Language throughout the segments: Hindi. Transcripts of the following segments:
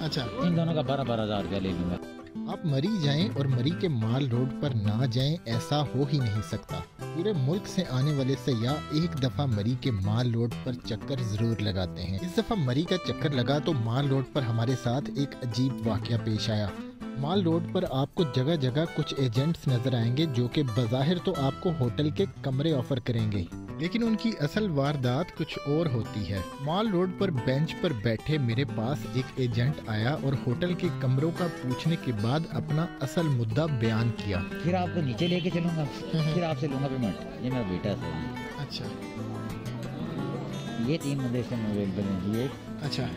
अच्छा, इन दोनों का 12-12 हज़ार रुपया ले लूँगा। आप मरी जाएं और मरी के माल रोड पर ना जाएं, ऐसा हो ही नहीं सकता। पूरे मुल्क से आने वाले सयाह एक दफा मरी के माल रोड पर चक्कर जरूर लगाते हैं। इस दफा मरी का चक्कर लगा तो माल रोड पर हमारे साथ एक अजीब वाकया पेश आया। माल रोड पर आपको जगह जगह कुछ एजेंट्स नजर आएंगे जो कि बज़ाहिर तो आपको होटल के कमरे ऑफर करेंगे, लेकिन उनकी असल वारदात कुछ और होती है। माल रोड पर बेंच पर बैठे मेरे पास एक एजेंट आया और होटल के कमरों का पूछने के बाद अपना असल मुद्दा बयान किया। फिर आपको नीचे लेके चलूँगा, फिर आपसे लूँगा पेमेंट। ये मेरा बेटा है। अच्छा, ये 3 बंदे इसमें अवेलेबल हैं। ये अच्छा,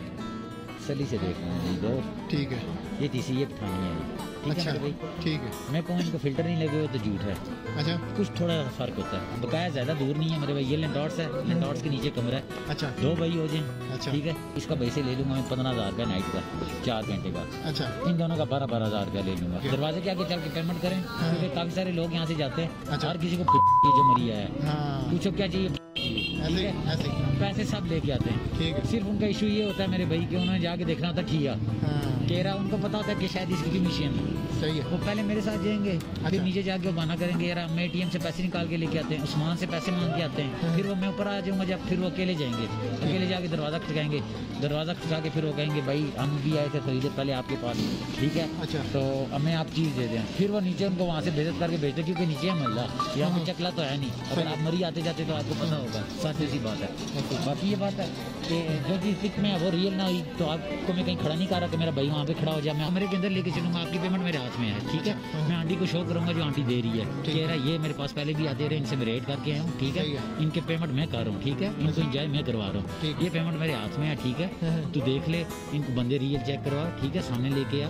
सली से देख रहे हैं 2, ठीक है। ये तीसरी ये पठानी है। ठीक अच्छा, है भाई, ठीक है। मैं कहूँ इनको फिल्टर नहीं लगे हुए तो झूठ है। अच्छा, कुछ थोड़ा फर्क होता है। बकाया ज्यादा दूर नहीं है मेरे भाई। ये लेंटॉर्स है, लेंटॉर्स के नीचे कमरा है। अच्छा, 2 भाई हो जाए। अच्छा, ठीक है, इसका पैसे ले लूंगा मैं 15,000 रुपया नाइट का, 4 घंटे का। अच्छा, इन दोनों का 12-12 हज़ार रुपया ले लूंगा। दरवाजे के आगे चल के पेमेंट करें, क्योंकि काफी सारे लोग यहाँ से जाते हैं। अच्छा। हर किसी को जो मरिया है, हाँ, पूछो क्या चाहिए, ऐसे ऐसे पैसे सब लेके आते हैं। ठीक है। सिर्फ उनका इशू ये होता है मेरे भाई कि उन्होंने जाके देखना होता किया हाँ, केरा। उनको पता होता है कि शायद इसकी मशीन है। सही है। वो पहले मेरे साथ जाएंगे, फिर नीचे जाके वो बहाना करेंगे यार हम ATM से पैसे निकाल के लेके आते हैं, उस्मान से पैसे मांग के आते हैं। फिर वो मैं ऊपर आ जाऊंगा जब, फिर वो अकेले जाएंगे, अकेले जाके दरवाजा खटकाएंगे। दरवाजा खटका के फिर वो कहेंगे भाई हम भी आए थे खरीदे पहले आपके पास। ठीक है, अच्छा, तो हमें आप चीज़ दे दें। फिर वो नीचे उनको वहाँ से बेइज्जत करके भेजते, क्योंकि नीचे है मोहल्ला, यहाँ पे चकला तो है नहीं। अगर आप मरी आते जाते तो आपको पता होगा। सच ऐसी बात है। बाकी ये बात है कि जो चीज़ पिक में है वो रियल ना हुई तो आपको मैं कहीं खड़ा नहीं कर रहा कि मेरा भाई वहाँ पे खड़ा हो जाए। मैं कमरे के अंदर लेके चलूँगा, आपकी पेमेंट मेरे हाथ में है। ठीक है, मैं आंटी को शो करूंगा जो आंटी दे रही है। कह रहा है ये मेरे पास पहले भी आते रहे, इनसे मैं रेट करके आया हूँ। ठीक है, इनके पेमेंट मैं कर रहा हूँ। ठीक है, इनको इंजॉय मैं करवा रहा हूँ। ये पेमेंट मेरे हाथ में है। ठीक है, तू देख ले, इनको बंदे रियल चेक करवा। ठीक है, सामने लेके आ,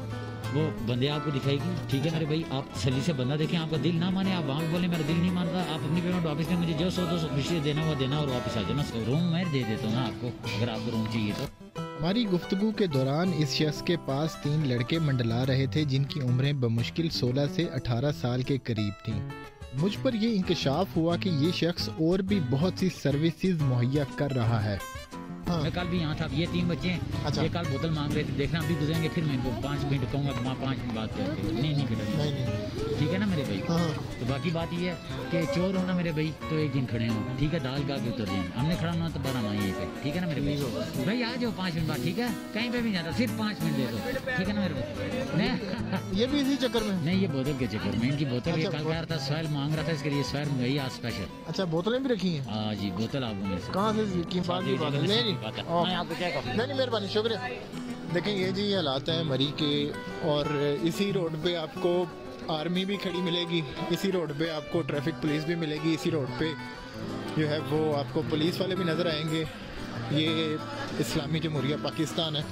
वो बंदे आपको दिखाएगी। ठीक है मेरे भाई, आप सली से बंदा देखें, आपका दिल ना माने, आप वहाँ बोले मेरा दिल नहीं मानता, आप अपनी पेमेंट वापस दें। मुझे जो 100-200 खुशी देना वो देना और वापस आ जाना। रूम मैं दे देता हूँ ना आपको, अगर आपको रूम चाहिए तो। हमारी गुफ्तगू के दौरान इस शख्स के पास 3 लड़के मंडला रहे थे जिनकी उम्रें बमुश्किल 16 से 18 साल के करीब थीं। मुझ पर यह इंकशाफ हुआ कि ये शख्स और भी बहुत सी सर्विसेज मुहैया कर रहा है। हाँ। मैं कल भी यहाँ था, ये 3 बच्चे हैं। अच्छा। ये कल बोतल मांग रहे थे, देखना अभी गुजरेंगे, फिर मैं इनको 5 मिनट कहूँगा, 5 मिनट बात करते हैं। नहीं बेटा नहीं। ठीक है ना मेरे भाई। हाँ। तो बाकी बात ये है कि चोर होना मेरे भाई तो एक दिन खड़े हो। ठीक है, दाल गा के उतर जाए, हमने खड़ा होना तो 12 माही पे। ठीक है ना मेरे भाई। भाई आ जाओ 5 मिनट बाद। ठीक है, कहीं पे भी जाता, सिर्फ 5 मिनट दे दो। ठीक है ना मेरे भाई। ये भी इसी चक्कर में? नहीं, ये बोतल के चक्कर में। इनकी बोतल अच्छा, कल कह रहा था, स्वेल मांग रहा था, इसके लिए स्वेल मंगाई आज स्पेशल। अच्छा, बोतलें भी रखी हैं? हाँ जी, बोतल आपको मिल सकती। कहाँ से की बात है? नहीं, मेहरबानी, शुक्रिया। देखिए ये जी हालात हैं मरी के, और इसी रोड पे आपको आर्मी भी खड़ी मिलेगी, इसी रोड पे आपको ट्रैफिक पुलिस भी मिलेगी, इसी रोड पे जो है वो आपको पुलिस वाले भी नज़र आएंगे। ये इस्लामी जमहूरिया पाकिस्तान है।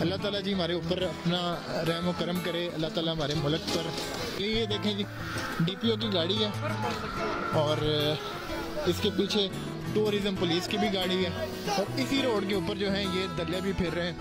अल्लाह ताला जी हमारे ऊपर अपना रहम व करम करे, अल्लाह ताला हमारे मुल्क पर। ये देखें जी, DPO की गाड़ी है और इसके पीछे टूरिज्म पुलिस की भी गाड़ी है, और इसी रोड के ऊपर जो है ये दल्ले भी फिर रहे हैं।